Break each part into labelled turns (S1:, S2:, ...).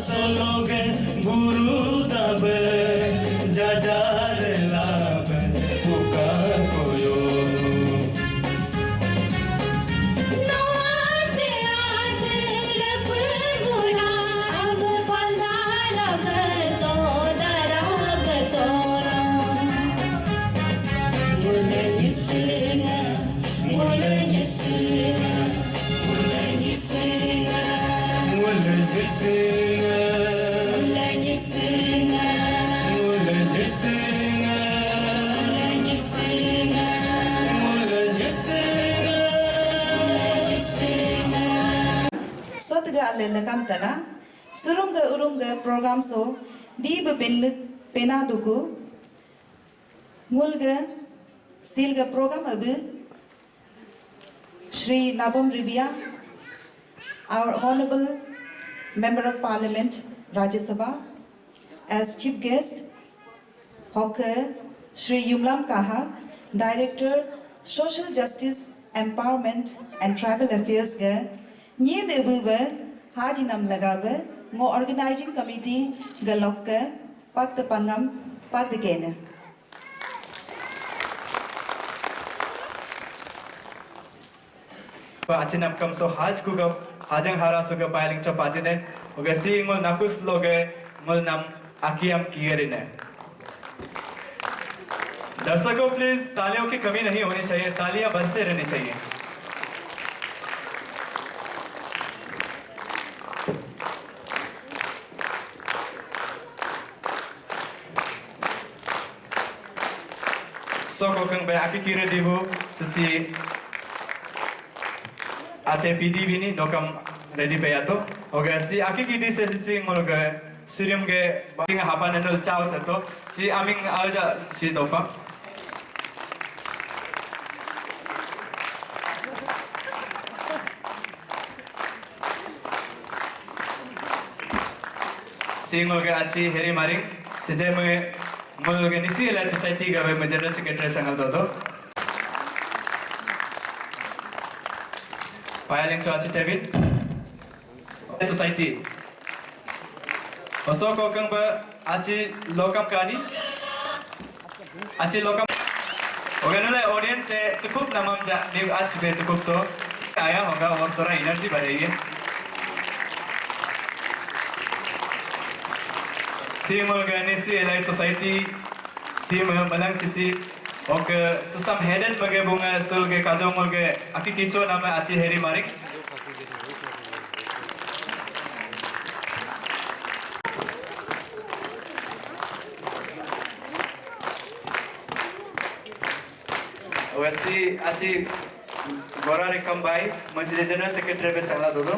S1: sologe guru dabe jajar lab puka koyo
S2: Sotga alena kamtana surunga urunga program so di bebinluk penaduku mulga silga program abu Shri Nabam Rivia, our Honorable Member of Parliament, Rajya Sabha, as Chief Guest, Hawker Shri Yumlam Kaha, Director, Social Justice, Empowerment and Tribal Affairs ga Nyen Ebuba, Hajinam Lagabe, Ngo Organizing Committee Galokka, Pak the Pangam, Pak the Kena.
S3: Achinam kam so haj kuga hajang hara suga piling chapati ne oga si ngol nakus loge ngol nam akiam kierine दर्शकों please तालियों की कमी नहीं होनी चाहिए तालियां बजते रहनी चाहिए so kokang be aki kire dibu sisi ate PD bini nokam ready pe ato oga si aki kidi se si ngolga sirium ge banga hapanenol chao tato si aming alja si dopa si ngolga achi heri maring se je me ngolga nisi la society ga me general secretary sangal dodo Piling so achi David society also kokang ba achi lokam kani achi lokam oganule audience se cukup namam ja new ach be cukup to आया होगा और थोड़ा energy बढ़ेगी sim organisi elite society team malang sisi ok sesam headed bage bunga sulge kajong molge aki kicho nama achi heri marik wasi achi gora rekam bai masjid general secretary be sangla dodo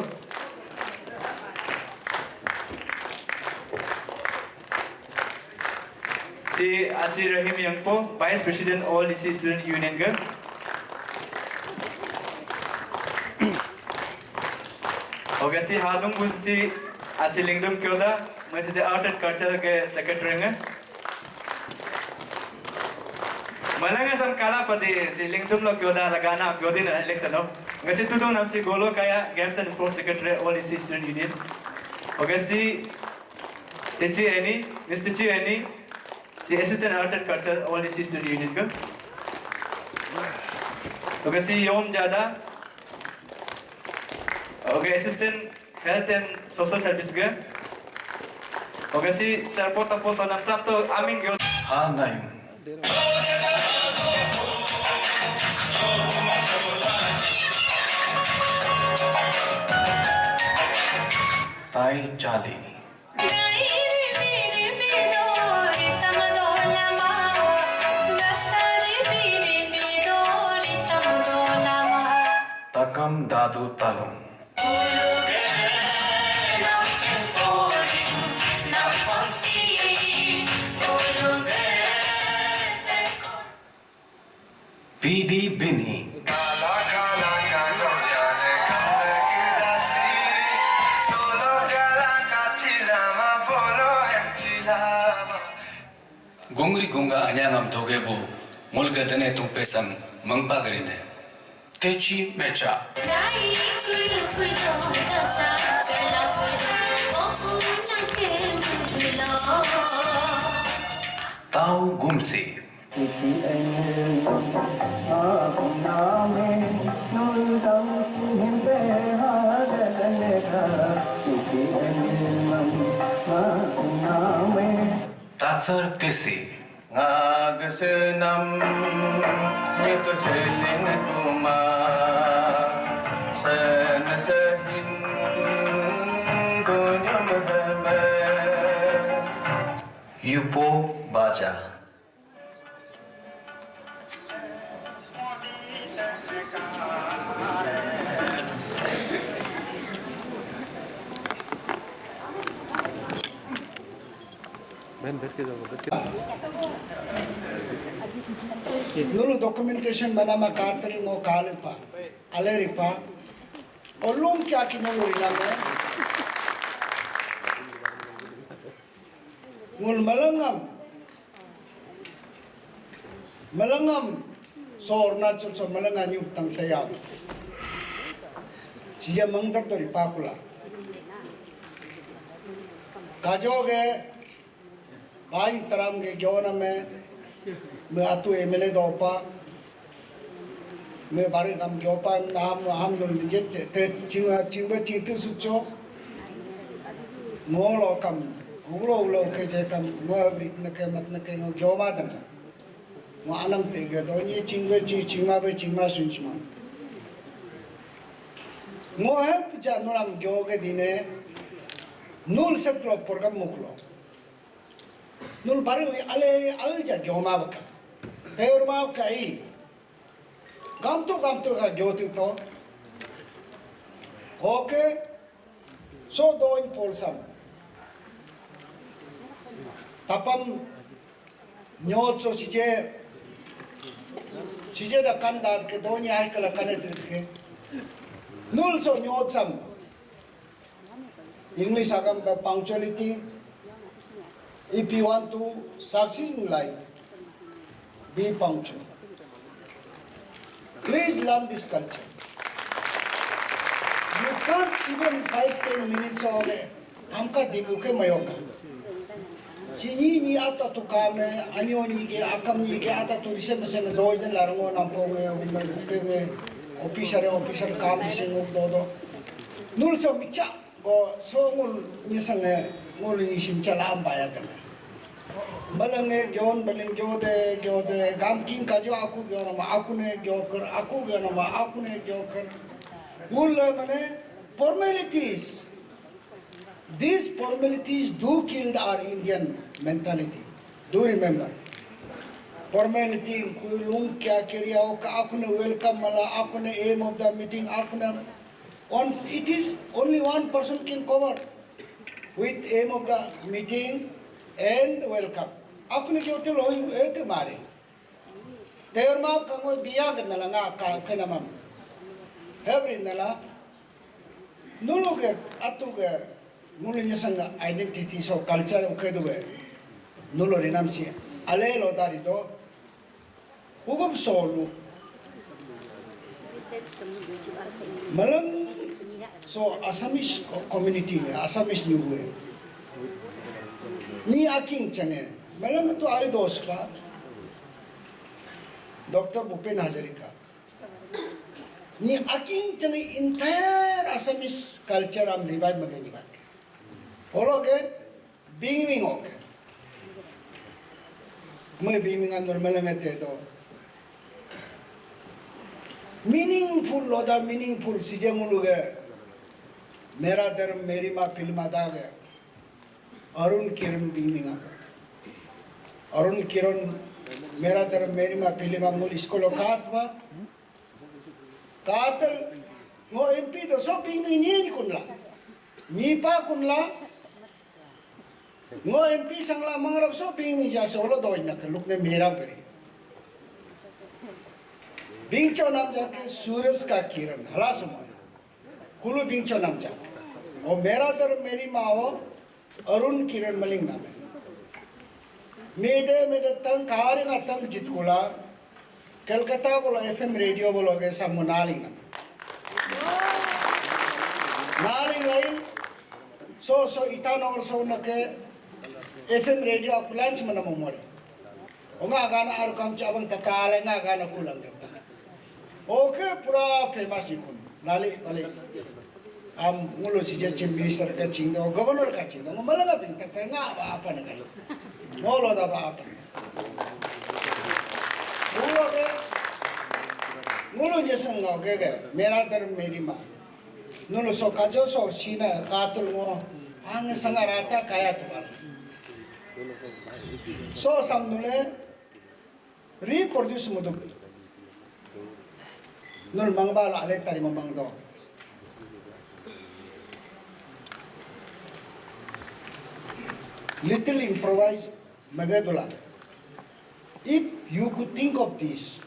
S3: si achi rahim yangpo vice president all DC student union ga okay si hadung busi achi lingdum kyoda masjid art and culture ke secretary nga malanga sam kala padi si lingdum lo kyoda lagana kyodin election no ngasi tudung nam si golo kaya games and sports secretary all DC student union okay si tichi any Mr. Any si assistant art and culture all DC student union ka okay si yom jada okay assistant health and social service ga okay si charpo tapo sonam sam to aming yo
S1: ha nayo tai chali takam dadu talung PD Bini
S4: Gongri gonga anyangam dogebo mulga dane tum pesam mangpa garine
S1: techi mecha
S5: Dai kulu kulu dasa, kalau kulu, oh
S1: ताऊ गुमसी तासर तेसी
S5: Ngagesenam itu seling cuma senesehin dunia berheme
S1: यूपो बाजा
S6: Nulu documentation mana makatri ngo kalipa, aleripa, olum kya kinulu ilame, ngul malangam, so Arunachal so malanga nyuk tang tayaw, sija mangdar to ripakula, kajoge, भाई तराम के ग्योना में मैं आतु MLA दोपा मैं बारे काम ग्योपा नाम हम लोग निजे ते चिंगबे सुचो मोलो कम उगलो के जे कम मोबरी नके मत नके नो ग्योमा दन मो आनम ते गे दो ये चिंगमा सुनचमा मो है जा नोराम ग्योगे दिने नूल सेक्टर प्रोग्राम मुकलो nul baru ale ja gyoma baka teor ma kai gamtu ka gyoti to okay so doin polsam tapam nyot so sije da kan dad ke doni ai kala kane ke nul so nyot sam English agam punctuality. If you want to succeed in life, be punctual. Please learn this culture. You can't even 5-10 minutes of amka diguke mayoka. Sini ni ata to kame, anyo ni ke akam ni ke ata to dise mesen doiden larango namponge umel officer kam dise ngok nul so micha go so ngul nisange ngul ni sim chala ambaya kana. Balange gyon baling gyode gam king kajo aku gyon ma aku ne gyokar aku gyon ma aku ne gyokar mul mane formalities. These formalities do kill our Indian mentality. Do remember formality kulung kya kiriya aku ne welcome mala aku ne aim of the meeting aku ne one it is only one person can cover with aim of the meeting and welcome. Aku ni kau tu loh itu mari. Teor maaf kamu biar kenal ngah kau kena mam. Hebrin nala. Nulu ke atu ke nulu ni sanga identity so culture uke tu ke nulu rinam si. Ale lo dari tu. Ugam solu. Malam so Assamese community Assamese new way. Ni aking change. Malam tu आई दोस्त का doctor Bhupen Hazarika ni aking chane entire Assamese culture am revive magani bakke hologe beaming oke मैं beaming an normal ngate to meaningful loda meaningful चीजें मुलुगे मेरा धर्म मेरी माँ film आदा गया अरुण किरण beaming Arun Kiran मेरा धर्म मेरी माँ फिल्म मुल इसको लोकात वा कातल वो एमपी तो सब beaming ni kunla nipa kunla वो एमपी संगला मंगरब सब beaming जैसे वाला दो इन्हें कर लुकने मेरा करी बिंचो नाम जाके सूरज का किरण हला सुमान कुलु बिंचो नाम जाके और मेरा धर्म मेरी माँ वो अरुण किरण मलिंग नाम है मेरे तंग कहारे का तंग जितकुला कलकत्ता बोलो एफएम रेडियो बोलो के सब मुनालिंग नालिंग लाइन सो इतान और सो न के एफएम रेडियो अप्लांच मना मुमरे Onga gana aru kam cabang takale nga gana kulang ke. Oke pura famous ni kun. Nali balik. Am ngulu si chief minister ka chingdo, governor ka chingdo. Malaga bing tak nga apa na kayo. Ngolo da ba apa. Ngulu ke. Ngulu jesang nga ke. Mera dharm meri ma. Nulo so kajo so sina katul mo. Ang sangarata kaya tumal. So samnule reproduce mo do. Nul mangbal ale tari mo mangdo. Little improvise magadula. If you could think of this,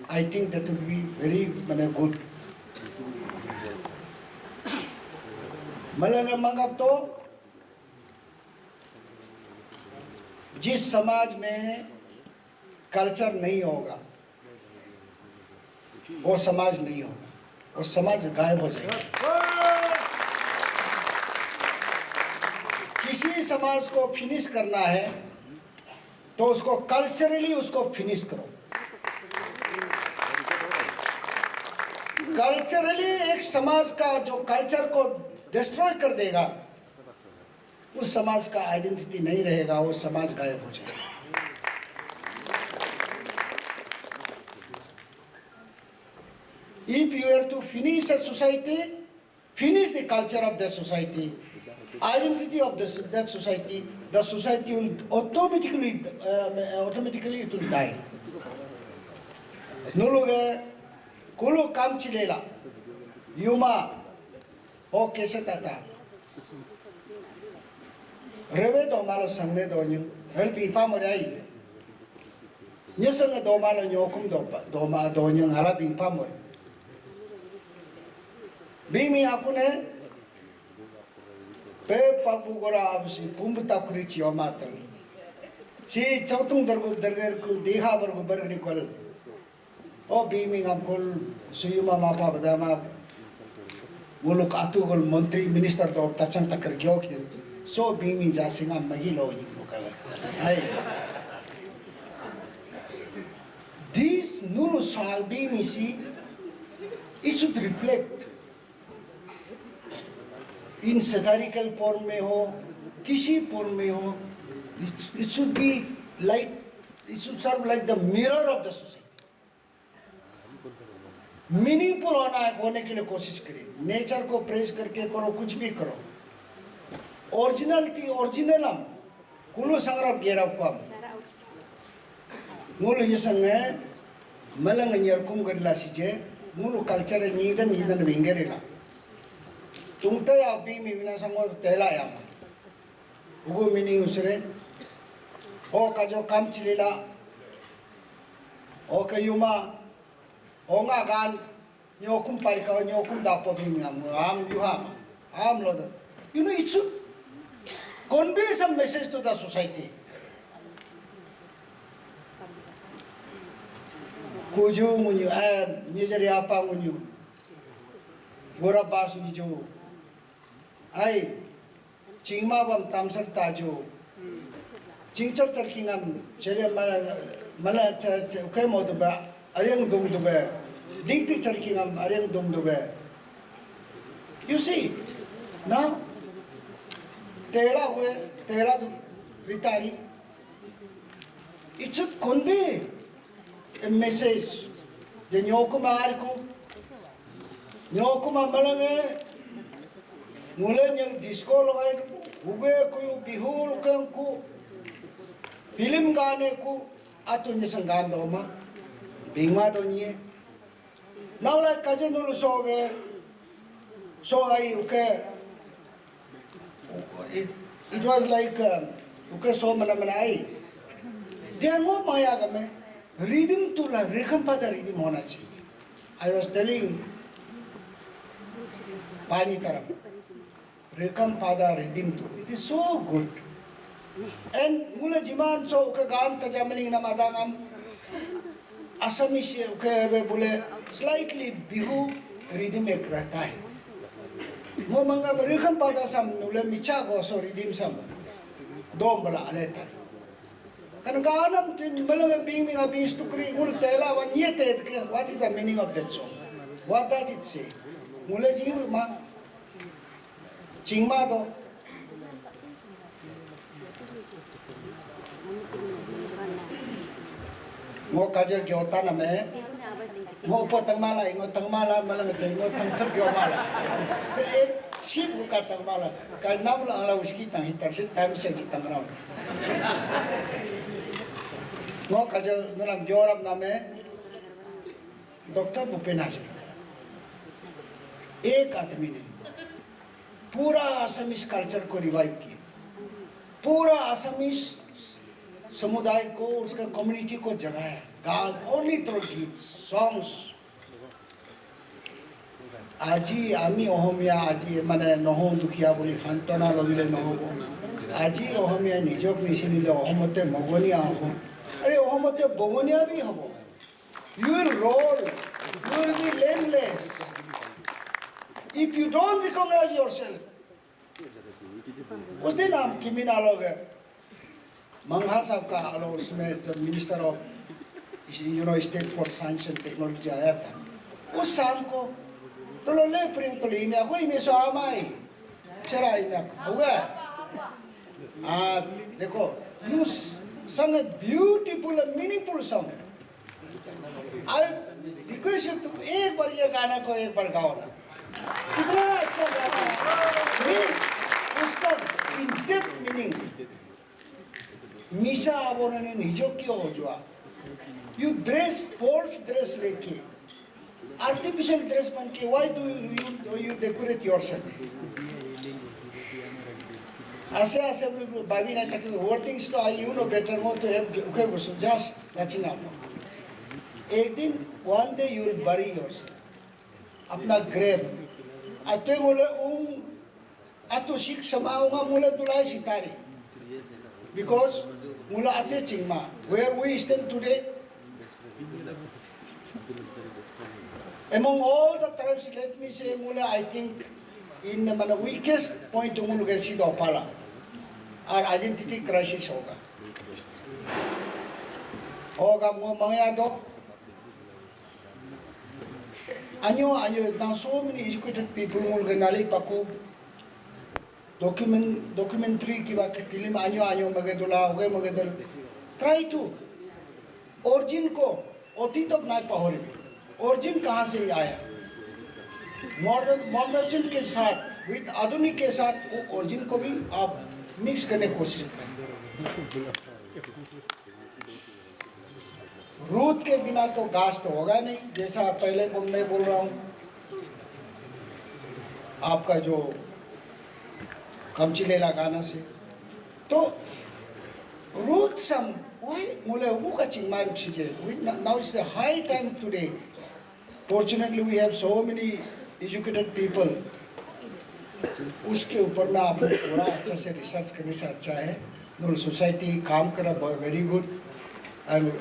S6: I think that would be very good. मलंग मंगब तो जिस समाज में culture नहीं होगा वो समाज नहीं होगा, वो समाज गायब हो जाएगा। किसी समाज को फिनिश करना है तो उसको कल्चरली उसको फिनिश करो। कल्चरली एक समाज का जो कल्चर को डिस्ट्रॉय कर देगा, उस समाज का आइडेंटिटी नहीं रहेगा, वो समाज गायब हो जाएगा। If you are to finish a society, finish the culture of that society, identity of that society, the society will automatically it will die. Nuluge kulu kam chilela, yuma o kese tata. Rebe do malo sangne do nyu, helpi pa morai. Nyesanga do malo nyokum do ma do nyu ngala bin pa mor. Bimi aku ne pe papu gora absi pumbuta kurichi omatal. Si chautung dargar ku deha bargu bargni kol. O bimi amkol suyuma mapa badama muluk atu gol menteri minister do tachang takar gyok. So bimi jasinga magi lo ni lokal. Hai. This nulu sal bimi si it should reflect in satirical form में हो, किसी form में हो, it should be like, it should serve like the mirror of the society. Meaningful होने के लिए कोशिश करें, nature को praise करके करो, कुछ भी करो. Originality, originalum, कुलो संग्रह गेराव काम. मुलो ये संगे, मलंग नियरकुम करला सीजे, मुलो culture नीदन विंगरेला. Tungta ya bimi minasango tela yama. Ugo mini usre. O kajo kam chilila. O kayuma. O nga gan. Nyokum parika nyokum dapo bimi am yuhama. Am loda. You know, it should convey some message to the society. Kuju munyu nijari apa munyu. Gora bas niju. Ai chingma bam tamsar tajo chingchar charkingam chere mala kai modu ba areng dum dube dingti charkingam areng dum dube. You see now tela ritari, it should convey a message. The nyokuma arku nyokuma malange mulai yang disco logai uge ku bihul ku film gane ku atunya sanggan doma bingma donye now like kaje nulu so I okay it was like okay so manai there are no maya game reading to la rekam pada reading hona chahiye. I was telling pani taraf rekam pada reading to, it is so good. And mula jiman so ka gaan ka jamani na madangam Assamese okay bole slightly bihu reading ek rehta hai. Mo manga rekam pada sam nule micha go so reading sam dom bala aleta. Kan ganam tin malang being me being stukri mul tela wan yete ke what is the meaning of that song? What does it say? Mule ji ma chingma do ngo kaje gyota na me ngo po tangmala ngo tangmala malang te ngo tang thar gyomala ek sip ka tangmala ka nam la ala uski tang hitar se time se ji tangram ngo kaje nalam gyoram na me doctor Bhupen Hazarika एक आदमी ने पूरा Assamese culture को revive किया, पूरा Assamese समुदाय को उसका कम्युनिटी को जगाया, गान ओनली थ्रू गीट्स सॉन्ग्स आजी आमी अहोमिया आजी माने नहो दुखिया बोली खानतना लबिले नहो आजी अहोमिया निजक निसिनिले अहोमते मगनिया हो अरे अहोमते बगनिया भी हबो you will roll, you will be landless if you don't recognize yourself. उस दिन हम किमिनाल हो गए मंगहा साहब का आलो उसमें minister of state for science and technology आया था उस शाम को तो लो ले प्रिंग तो ले इन्हें कोई में सो आमाई चरा इन्हें हो गया देखो you sang a beautiful and meaningful song. I request you to एक बार ये गाना को एक बार गाओ ना कितना अच्छा गाना है उसका in depth meaning मीशा आबोने ने निजो क्यों हो जुआ you dress false dress लेके artificial dress बन के why do you decorate yourself ऐसे बाबी ने तक wordings तो आई you know better more to have okay so just catching up एक दिन one day you will bury yourself अपना grave अतः बोले अतः शिक समाऊंगा मुले दुलाई सितारे because मुला अतः चिंगमा where we stand today among all the tribes let me say Mule I think in the weakest point मुले कैसी दो पाला और identity crisis होगा मु मंगया दो Anyo, now so many educated people will genali paku documentary ki ba film anyo magedula hoge magedul try to origin ko oti tak na pahori origin kahan se aaya modernization के साथ with आधुनिक के साथ वो origin को भी आप mix करने की कोशिश करें रूट के बिना तो घास तो होगा नहीं जैसा पहले मैं बोल रहा हूँ आपका जो कमचिलेला गाना से तो रूट सम वही मुले वो का चिंगमार उछिले now it's a high time today fortunately we have so many educated people उसके ऊपर में आप लोग पूरा अच्छा से रिसर्च करने से अच्छा है नॉल सोसाइटी काम करा very good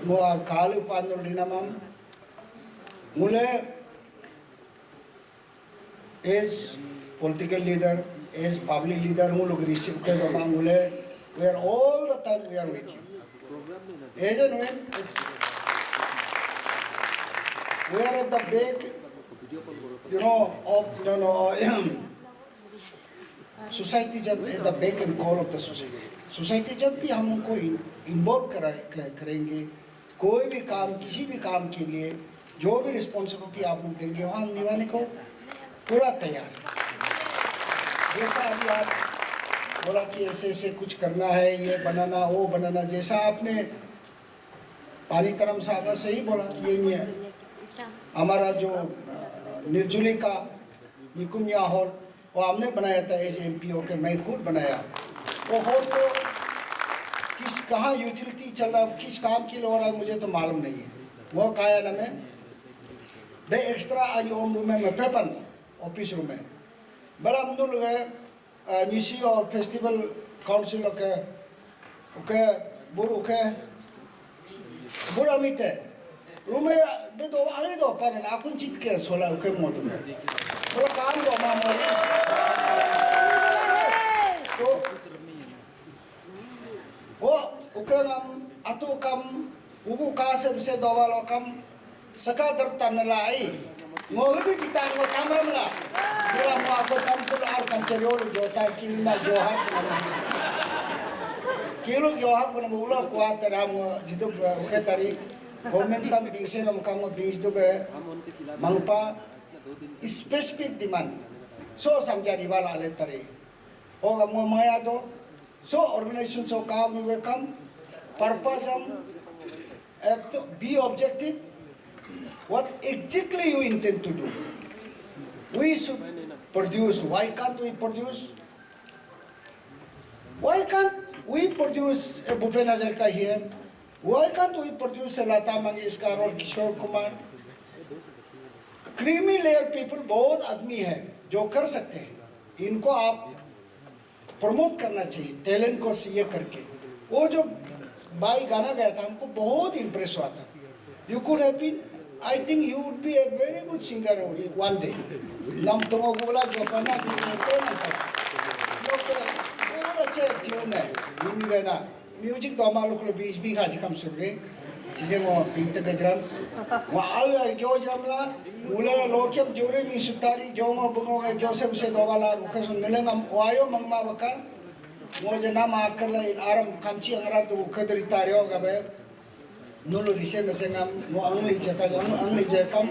S6: mo al kalu panol dinamam mule as political leader as public leader mulu receive ke dama mule we are all the time we are with you as and when we are at the back of society jab at the back and call of the society जब भी हम उनको involve करेंगे कोई भी काम किसी भी काम के लिए जो भी रिस्पॉन्सिबिलिटी आप लोग देंगे वहाँ निभाने को पूरा तैयार है जैसा अभी आप बोला कि ऐसे ऐसे कुछ करना है ये बनाना वो बनाना जैसा आपने पानी तरम साहब से ही बोला ये हमारा जो निर्जुली का निकुम्या हॉल वो हमने बनाया था एज एमपीओ के मैं खुद बनाया वो हॉल को किस कहाँ यूटिलिटी चल रहा है किस काम के लिए हो रहा है मुझे तो मालूम नहीं है वो कहा ना मैं बे एक्स्ट्रा आज होम रूम में पेपर ऑफिस रूम में बड़ा हम लोग निशी और फेस्टिवल काउंसिल के ओके बुर ओके बुरा मिटे रूम में बे दो आले दो पर नाकुन चित के सोला ओके मोदू में वो काम दो मामूली तो वो उके हम atu kam ugu kasem se dowalo kam sekadar tanelai ngohdi citang ngo tamramla mula mo ako tamtul ar kam ceriol jotar kilna johat kilo johat kuna mula kuat ram jitu ke tari momentum bingse kam bings do be mangpa specific demand so samjari wala ale tari o mo maya do so organization so kam we kam purpose have to be objective. What exactly you intend to do? We should produce. Why can't we produce? Why can't we produce a Bhupen Hazarika here? Why can't we produce a Lata Mangeshkar or Kishore Kumar? Creamy layer people बहुत आदमी हैं जो कर सकते हैं. इनको आप promote करना चाहिए टैलेंट को ये करके. वो जो बाई गाना गया था हमको बहुत इम्प्रेस हुआ था. You could have been, I think you would be a very good singer one day. Nam tungo gula jo pana bi nete nampa. बहुत अच्छे ट्यून है. इनमें बना म्यूजिक तो हमारे लोग बीच भी खाजी कम सुन रहे. चीजें वो पिंट गजरम वो आल यार क्यों जमला मुले लोक्यम जोरे में सुतारी जो वो बुंगों जो से दोबाला रुके सुन मिले हम वायो मंगमा बका मुझे नाम आकर ले आरम कमची अंगरा तो उखदरी तारियों का बे nulu rise mesengam mo angli jekam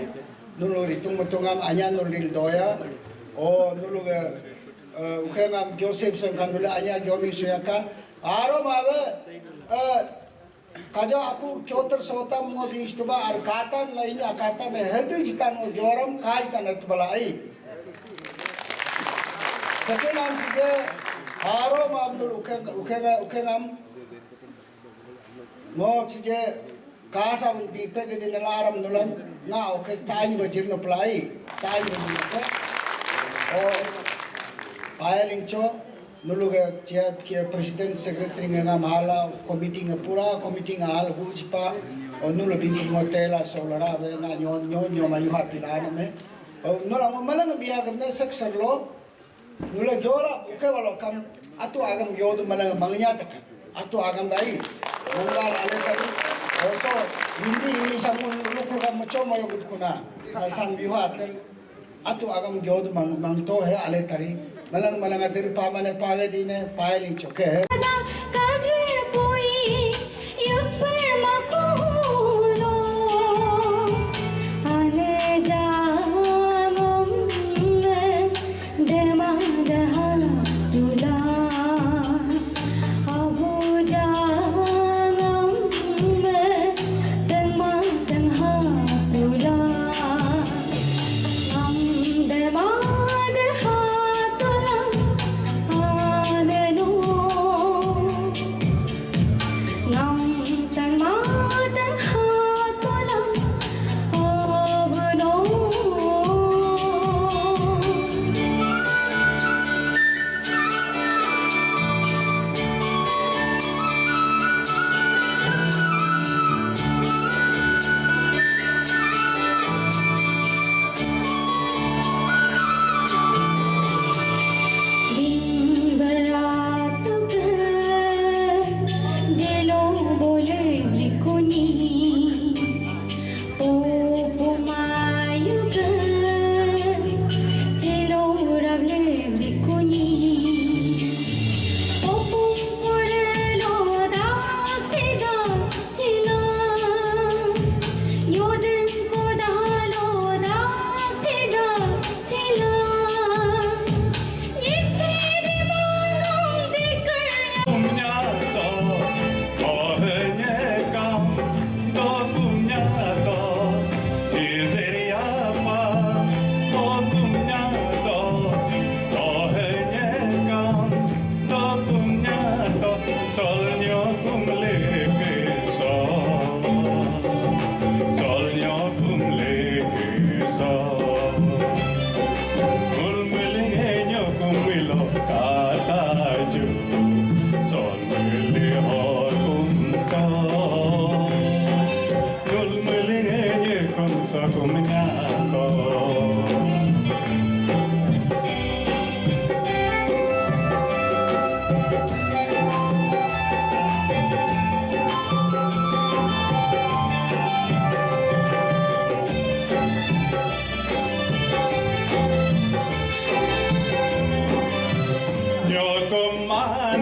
S6: nulu ritung metungam anya nulil doya o nulu ge ukengam Joseph sengkandule anya jomi suyaka aro mawe kaja aku kyoter sotam mo di istuba ar katan lainnya katan hedi jitan mo joram kaj tan etbalai sekenam sije aro mam nulu ukengam mo sije Kasa di pegi di nelaram nulam na oke tanya bajir no plai tanya bajir no oh filing cho nulu ke chair ke president secretary nga mahala committee nga pura committee nga hal hujipa o nulu bingi ngotela solara be na nyo mayu hapilana me o nula mo malang biya ganda section lo nula jola uke walo kam atu agam yodu malang mangnya tak atu agam bai mungal ale tadi also hindi sangun lukul kam macho mayo gud kuna sang bihatel atu agam gyod mang to he ale tari malang adir pamane pale dine filing choke hai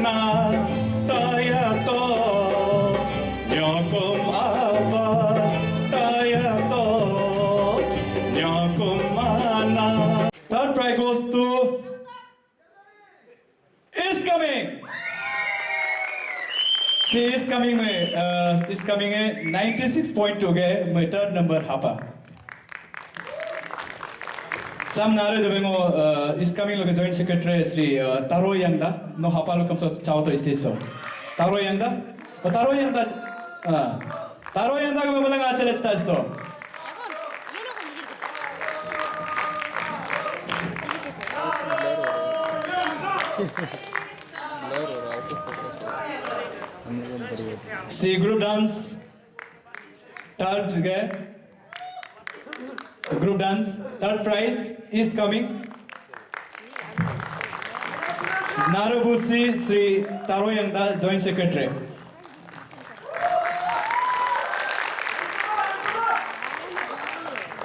S7: mana taya to nyokum aba taya to nyokum mana. Third prize goes to East Coming. See East Coming में 96.2 के मैं third number हापा. Sam नारे दबेंगो East Coming लोग joint secretary Shri तारो यंगदा no हापा लोग कम सो चाहो तो इसलिए सो तारो यंगदा का मैं बोलेंगा चले चता इस्तो. See group dance, third group dance, third prize, East Coming. Narubusi Sri Taro Yangda, Joint Secretary.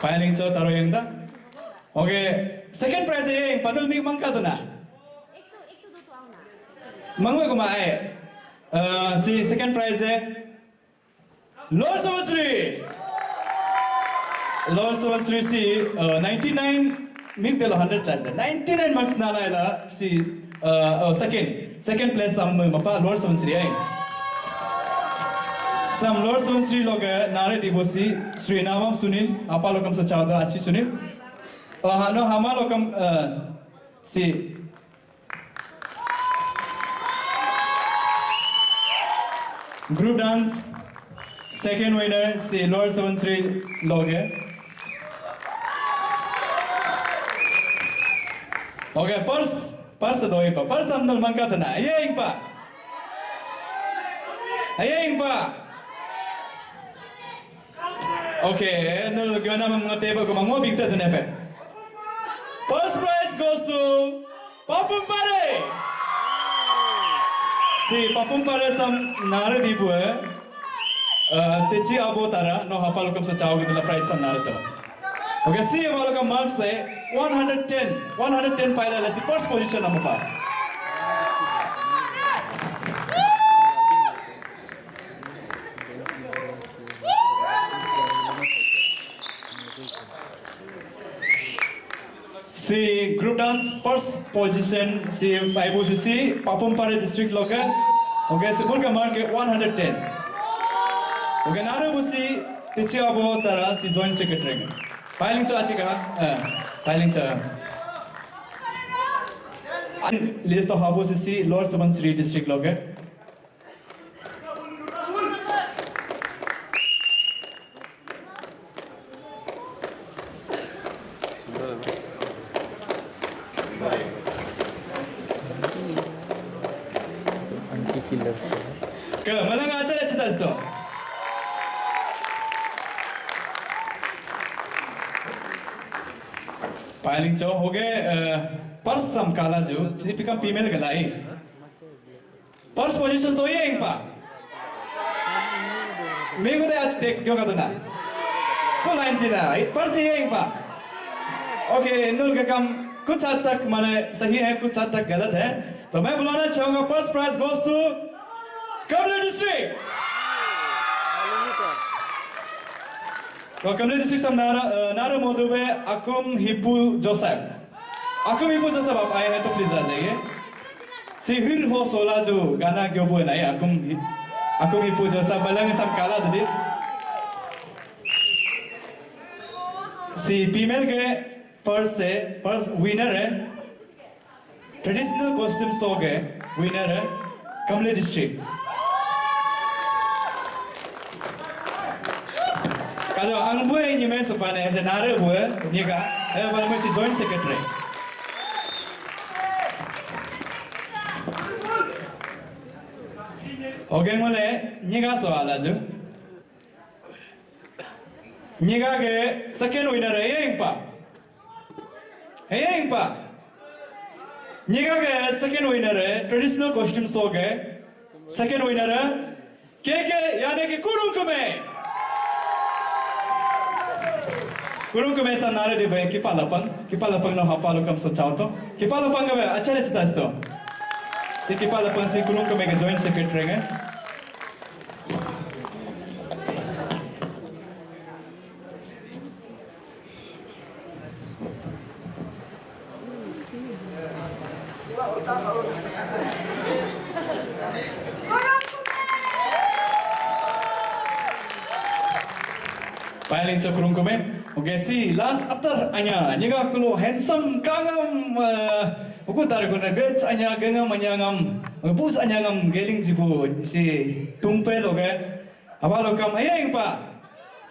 S7: Piling cho Taro Yangda. Okay, second prize है padal mi mangka तो ना. Mangwe ko maae. See second prize है Lord Savasri. Lord Savasri see 99 mig delo 100 charge 99 marks na laila see second place sam mapa Lord Savasri hai. Sam Lord Savasri log nare dibosi Sri Navam Sunil apa lokam sa chawda achi Sunil. No hama lokam see Group dance, second winner, see Lord Savasri Loge. Okay, purse doi pa. Purse amnal mangka tana. Ayeng pa. Okay, nul gana mangote ba ko mango bigta tane pe. First prize goes to Papum Pare. See, Papum Pare sam nare dipu hai. Techi abo tara no hapalokam sa chao gudula prize sam nare to. Okay, see hapalokam marks hai 110 paila la si first position namu pa. See group dance first position see IBCC Papum Pare district local. Okay, so burka mark 110. Okay, Narubusi teacher abo tara si joint secretary. Filing cho achika filing cha. List of IBCC Lord Savasri district local. Malang acara cita itu. Piling cho हो गए purse सम काला जो typical female गलाई. Purse position so ये इंपा. मैं को तो आज देख क्यों का तो ना. So line सी ना. पर्स ये इंपा. Okay, नूल का काम कुछ हद तक माने सही है कुछ हद तक गलत है. तो मैं बुलाना चाहूँगा first prize goes to Kamla district. Kamla district sam Nara Modube Akum Hipu Joseph. Akum Hipu Joseph आप आए हैं तो प्लीज आ जाइए. Si hir ho sola जो गाना क्यों बोल नहीं Akum Hipu Joseph बलंग sam काला दे. Si female के first winner है. Traditional costume show के winner है Kamla district. Kalau angbu ini men supaya ada nara buat ni ka, kalau masih joint secretary. Okay mulai ni ka soal aja. Ni ka ke second winner है yang pa. Ni ka ke second winner है traditional costume show के second winner है के यानी कि कुरुंग में. Kurung ke mesa nare di bayi kipalapang no hapalukam so chao to kipalapang ke acara cita sto si kepala pensi kurung ke mega joint secretary kan. Paling kurung kome. Okay, si last after anya nyega kulo handsome kangam uku tar kuna gets anya gangam anya ngam bus anya ngam geling jibu si tumpel okay. Abalo kam ayeng pa.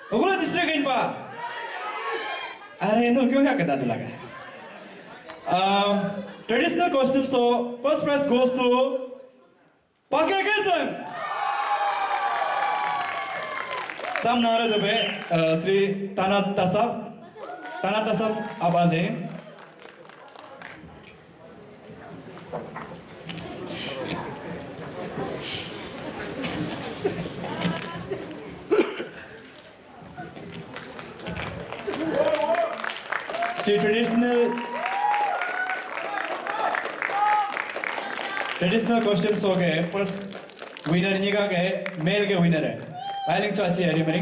S7: Ugulo district in pa. Are no kyo ya kata tulaga. Traditional costume so first prize goes to Pakistan. सामने जब श्री ताना तसब आवाज है Shri traditional costumes हो गए first winner निका गए mail के विनर है पायलिंग चो अच्छी है मेरी